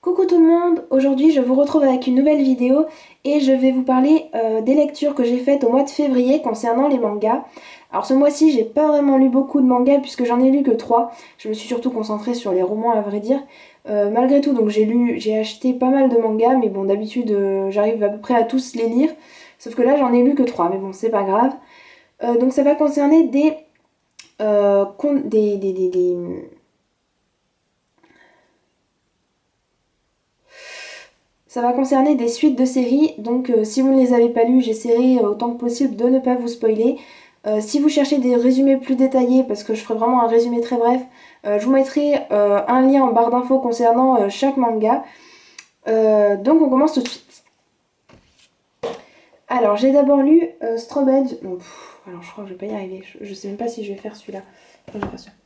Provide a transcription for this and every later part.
Coucou tout le monde, aujourd'hui je vous retrouve avec une nouvelle vidéo et je vais vous parler des lectures que j'ai faites au mois de février concernant les mangas. Alors ce mois-ci j'ai pas vraiment lu beaucoup de mangas puisque j'en ai lu que 3. Je me suis surtout concentrée sur les romans à vrai dire. Malgré tout donc j'ai acheté pas mal de mangas mais bon d'habitude j'arrive à peu près à tous les lire. Sauf que là j'en ai lu que 3 mais bon c'est pas grave. Donc ça va concerner des Ça va concerner des suites de séries, donc si vous ne les avez pas lues, j'essaierai autant que possible de ne pas vous spoiler. Si vous cherchez des résumés plus détaillés, parce que je ferai vraiment un résumé très bref, je vous mettrai un lien en barre d'infos concernant chaque manga. Donc on commence tout de suite. Alors j'ai d'abord lu Strawberry. Non, alors je crois que je vais pas y arriver. Je sais même pas si je vais faire celui-là. Je vais faire celui-là.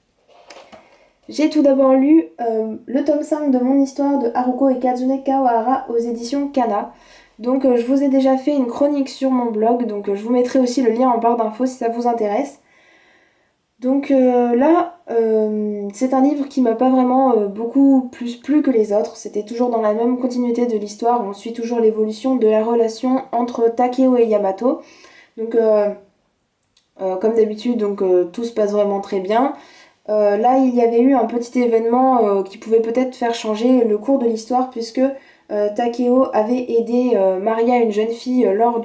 J'ai tout d'abord lu le tome 5 de mon histoire de Haruko et Kazune Kawahara aux éditions Kana. Donc je vous ai déjà fait une chronique sur mon blog, donc je vous mettrai aussi le lien en barre d'infos si ça vous intéresse. Donc là, c'est un livre qui m'a pas vraiment beaucoup plus plu que les autres. C'était toujours dans la même continuité de l'histoire. On suit toujours l'évolution de la relation entre Takeo et Yamato. Donc comme d'habitude, donc tout se passe vraiment très bien. Là, il y avait eu un petit événement qui pouvait peut-être faire changer le cours de l'histoire puisque Takeo avait aidé Maria, une jeune fille, lors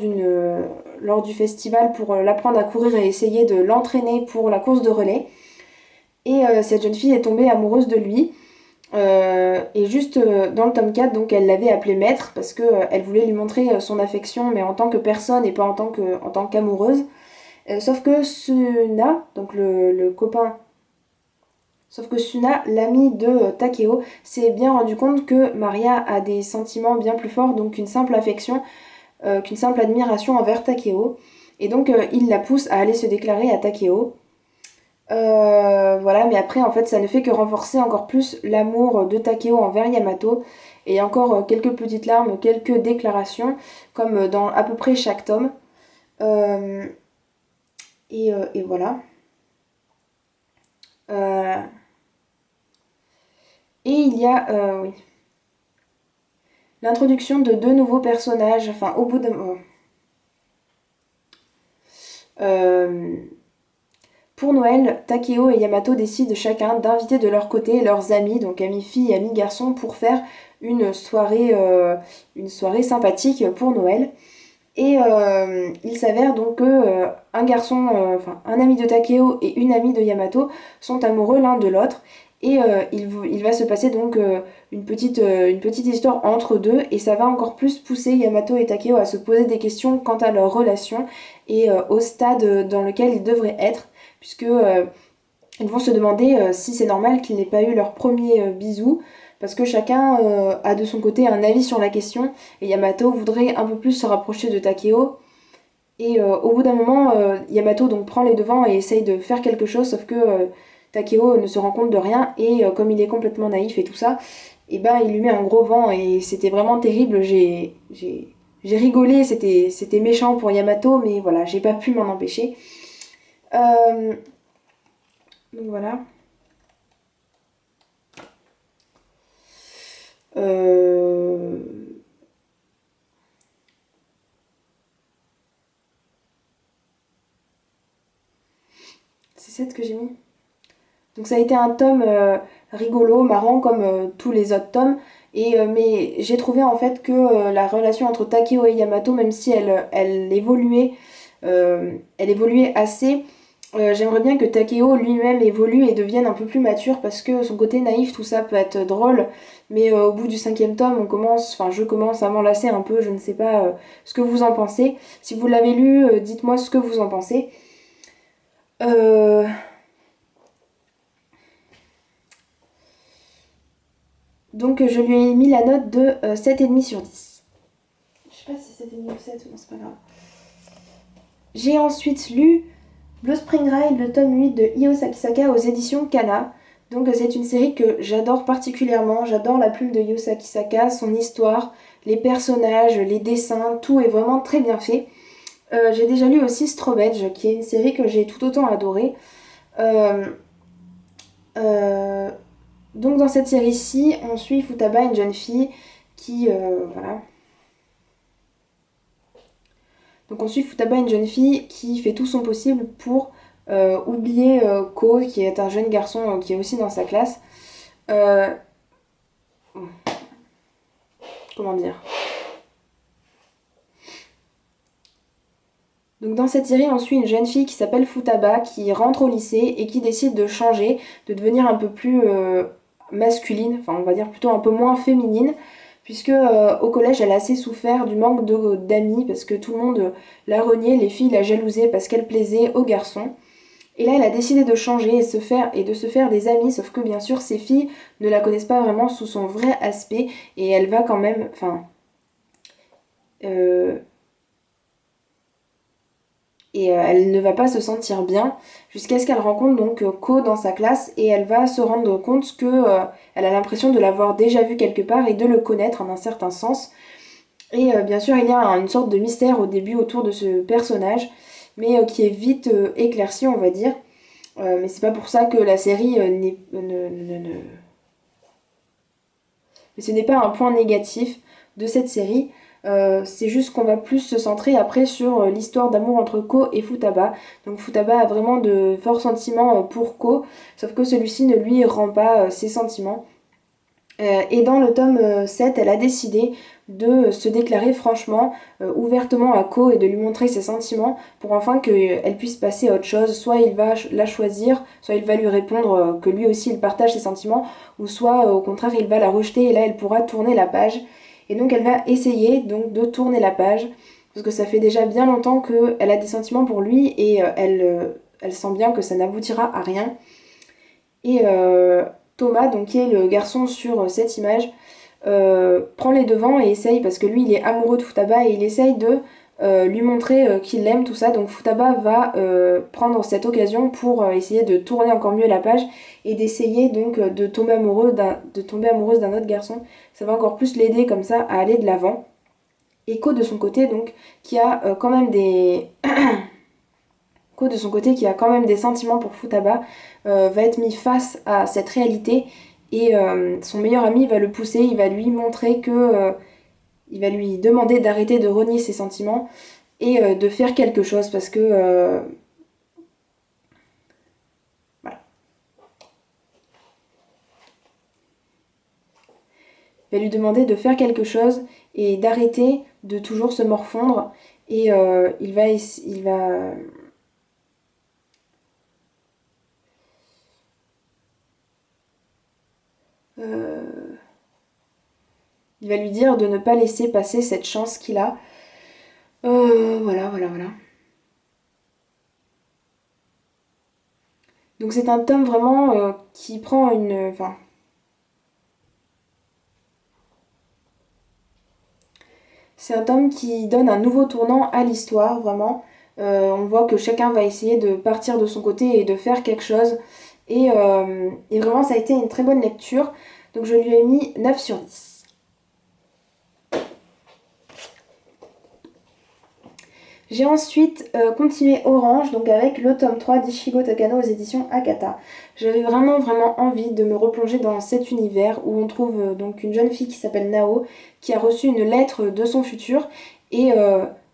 du festival pour l'apprendre à courir et essayer de l'entraîner pour la course de relais. Et cette jeune fille est tombée amoureuse de lui. Et juste dans le tome 4, donc elle l'avait appelé maître parce que elle voulait lui montrer son affection, mais en tant que personne et pas en tant qu'amoureuse. Sauf que Suna, donc le copain. Sauf que Suna, l'ami de Takeo, s'est bien rendu compte que Maria a des sentiments bien plus forts, donc qu'une simple affection, qu'une simple admiration envers Takeo. Et donc il la pousse à aller se déclarer à Takeo. Voilà, mais après en fait ça ne fait que renforcer encore plus l'amour de Takeo envers Yamato. Et encore quelques petites larmes, quelques déclarations, comme dans à peu près chaque tome. Euh, et voilà. Euh, et il y a, oui, l'introduction de deux nouveaux personnages, enfin au bout d'un moment. Euh, pour Noël, Takeo et Yamato décident chacun d'inviter de leur côté leurs amis, donc amis filles et amis garçons, pour faire une soirée sympathique pour Noël. Et il s'avère donc que un garçon, enfin un ami de Takeo et une amie de Yamato sont amoureux l'un de l'autre. Et il va se passer donc une petite histoire entre deux et ça va encore plus pousser Yamato et Takeo à se poser des questions quant à leur relation et au stade dans lequel ils devraient être, puisque ils vont se demander si c'est normal qu'ils n'aient pas eu leur premier bisou, parce que chacun a de son côté un avis sur la question, et Yamato voudrait un peu plus se rapprocher de Takeo. Et au bout d'un moment, Yamato donc prend les devants et essaye de faire quelque chose, sauf que Takeo ne se rend compte de rien, et comme il est complètement naïf et tout ça, et ben il lui met un gros vent, et c'était vraiment terrible, j'ai rigolé, c'était méchant pour Yamato, mais voilà, j'ai pas pu m'en empêcher. Euh, donc voilà. Euh, C'est 7 que j'ai mis. Donc ça a été un tome rigolo, marrant comme tous les autres tomes. Mais j'ai trouvé en fait que la relation entre Takeo et Yamato, même si elle évoluait assez, j'aimerais bien que Takeo lui-même évolue et devienne un peu plus mature parce que son côté naïf, tout ça peut être drôle. Mais au bout du cinquième tome, je commence à m'en lasser un peu. Je ne sais pas ce que vous en pensez. Si vous l'avez lu, dites-moi ce que vous en pensez. Euh, Donc je lui ai mis la note de 7,5 sur 10. Je sais pas si c'est 7,5 ou 7, non c'est pas grave. J'ai ensuite lu Blue Spring Ride, le tome 8 de Io Sakisaka aux éditions Kana. Donc c'est une série que j'adore particulièrement. J'adore la plume de Io Sakisaka, son histoire, les personnages, les dessins, tout est vraiment très bien fait. J'ai déjà lu aussi Strawberry, qui est une série que j'ai tout autant adorée. Euh, euh, Donc dans cette série-ci, on suit Futaba, une jeune fille qui... voilà. Donc on suit Futaba, une jeune fille qui fait tout son possible pour oublier Ko, qui est un jeune garçon qui est aussi dans sa classe. Comment dire? Donc dans cette série, on suit une jeune fille qui s'appelle Futaba, qui rentre au lycée et qui décide de changer, de devenir un peu plus masculine, enfin on va dire plutôt un peu moins féminine, puisque au collège elle a assez souffert du manque d'amis, parce que tout le monde la reniait, les filles la jalousaient parce qu'elle plaisait aux garçons. Et là elle a décidé de changer et de se faire des amis, sauf que bien sûr ces filles ne la connaissent pas vraiment sous son vrai aspect, et elle va quand même, enfin... elle ne va pas se sentir bien jusqu'à ce qu'elle rencontre donc Ko dans sa classe, et elle va se rendre compte que elle a l'impression de l'avoir déjà vu quelque part et de le connaître en un certain sens. Et bien sûr il y a une sorte de mystère au début autour de ce personnage, mais qui est vite éclairci, on va dire. Mais c'est pas pour ça que la série mais ce n'est pas un point négatif de cette série. C'est juste qu'on va plus se centrer après sur l'histoire d'amour entre Ko et Futaba. Donc Futaba a vraiment de forts sentiments pour Ko, sauf que celui-ci ne lui rend pas ses sentiments. Et dans le tome 7, elle a décidé de se déclarer franchement, ouvertement à Ko, et de lui montrer ses sentiments pour enfin qu'elle puisse passer à autre chose. Soit il va la choisir, soit il va lui répondre que lui aussi il partage ses sentiments, ou soit au contraire il va la rejeter, et là elle pourra tourner la page. Et donc elle va essayer donc de tourner la page, parce que ça fait déjà bien longtemps qu'elle a des sentiments pour lui, et elle sent bien que ça n'aboutira à rien. Et Thomas, donc, qui est le garçon sur cette image, prend les devants et essaye, parce que lui il est amoureux de Futaba, et il essaye de lui montrer qu'il l'aime, tout ça. Donc Futaba va prendre cette occasion pour essayer de tourner encore mieux la page, et d'essayer donc de tomber amoureuse d'un autre garçon. Ça va encore plus l'aider comme ça à aller de l'avant. Et Ko de son côté, donc, qui a quand même des... Ko de son côté, qui a quand même des sentiments pour Futaba, va être mis face à cette réalité, et son meilleur ami va le pousser, il va lui montrer que... il va lui demander d'arrêter de renier ses sentiments, et de faire quelque chose, parce que... voilà. Il va lui demander de faire quelque chose et d'arrêter de toujours se morfondre, et il va... il va lui dire de ne pas laisser passer cette chance qu'il a. Voilà. Donc c'est un tome vraiment qui prend une... Enfin... C'est un tome qui donne un nouveau tournant à l'histoire, vraiment. On voit que chacun va essayer de partir de son côté et de faire quelque chose. Et vraiment, ça a été une très bonne lecture. Donc je lui ai mis 9 sur 10. J'ai ensuite continué Orange, donc avec le tome 3 d'Ishigo Takano aux éditions Akata. J'avais vraiment envie de me replonger dans cet univers où on trouve donc une jeune fille qui s'appelle Nao, qui a reçu une lettre de son futur, et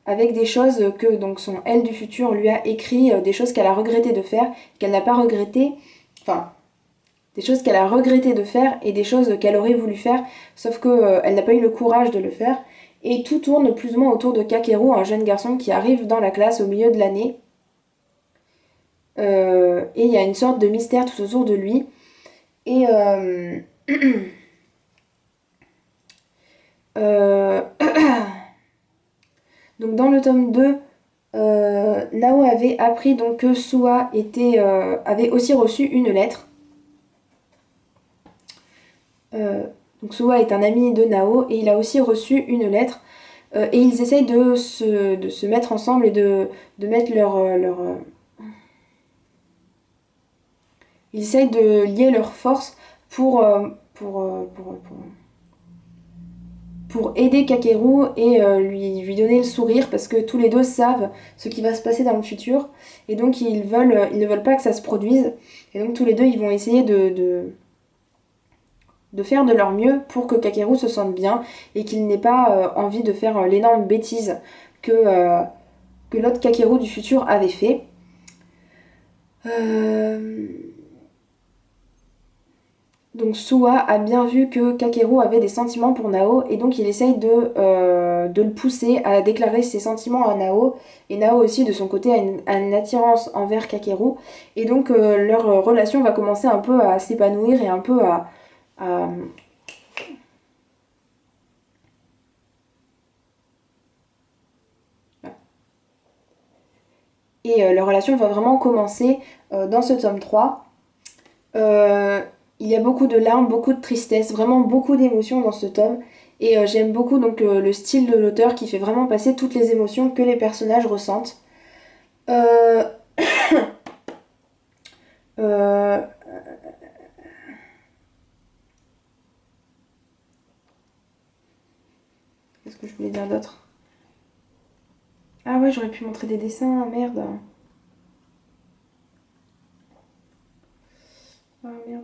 avec des choses que donc son elle du futur lui a écrit, des choses qu'elle a regretté de faire, qu'elle n'a pas regretté, enfin des choses qu'elle a regretté de faire et des choses qu'elle aurait voulu faire, sauf que elle n'a pas eu le courage de le faire. Et tout tourne plus ou moins autour de Kakeru, un jeune garçon qui arrive dans la classe au milieu de l'année. Et il y a une sorte de mystère tout autour de lui. Et donc dans le tome 2, Nao avait appris donc que Suwa avait aussi reçu une lettre. Donc Suwa est un ami de Nao, et il a aussi reçu une lettre. Et ils essayent de se mettre ensemble et de mettre ils essayent de lier leurs forces pour aider Kakeru, et lui donner le sourire, parce que tous les deux savent ce qui va se passer dans le futur, et donc ils ne veulent pas que ça se produise, et donc tous les deux ils vont essayer de faire de leur mieux pour que Kakeru se sente bien et qu'il n'ait pas envie de faire l'énorme bêtise que l'autre Kakeru du futur avait fait. Donc Suwa a bien vu que Kakeru avait des sentiments pour Nao et donc il essaye de le pousser à déclarer ses sentiments à Nao. Et Nao aussi de son côté a une attirance envers Kakeru. Et donc leur relation va commencer un peu à s'épanouir et un peu à... Et leur relation va vraiment commencer dans ce tome 3. Il y a beaucoup de larmes, beaucoup de tristesse, vraiment beaucoup d'émotions dans ce tome. Et j'aime beaucoup donc le style de l'auteur qui fait vraiment passer toutes les émotions que les personnages ressentent. Euh... euh... Qu'est-ce que je voulais dire d'autre? Ah ouais, j'aurais pu montrer des dessins, merde. Ah merde.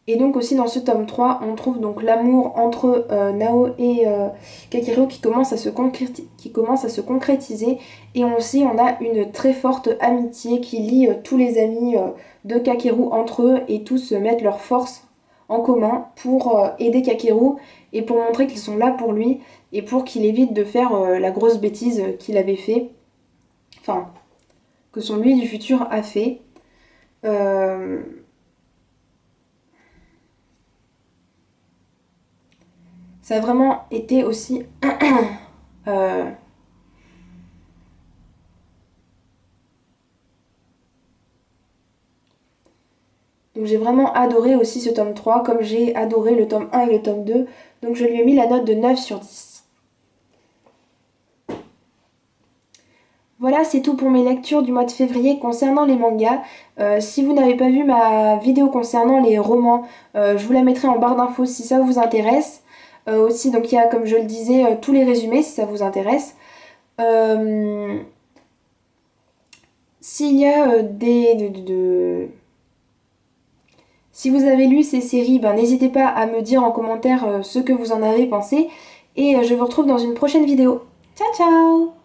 Et donc aussi dans ce tome 3, on trouve donc l'amour entre Nao et Kakeru qui commence à se concrétiser. Et aussi on a une très forte amitié qui lie tous les amis de Kakeru entre eux et tous mettent leurs forces en commun pour aider Kakeru et pour montrer qu'ils sont là pour lui et pour qu'il évite de faire la grosse bêtise qu'il avait fait. Enfin, que son lui du futur a fait. Ça a vraiment été aussi... Donc j'ai vraiment adoré aussi ce tome 3, comme j'ai adoré le tome 1 et le tome 2. Donc je lui ai mis la note de 9 sur 10. Voilà, c'est tout pour mes lectures du mois de février concernant les mangas. Si vous n'avez pas vu ma vidéo concernant les romans, je vous la mettrai en barre d'infos si ça vous intéresse. Aussi, donc il y a, comme je le disais, tous les résumés si ça vous intéresse. S'il y a Si vous avez lu ces séries, ben, n'hésitez pas à me dire en commentaire ce que vous en avez pensé. Et je vous retrouve dans une prochaine vidéo. Ciao ciao!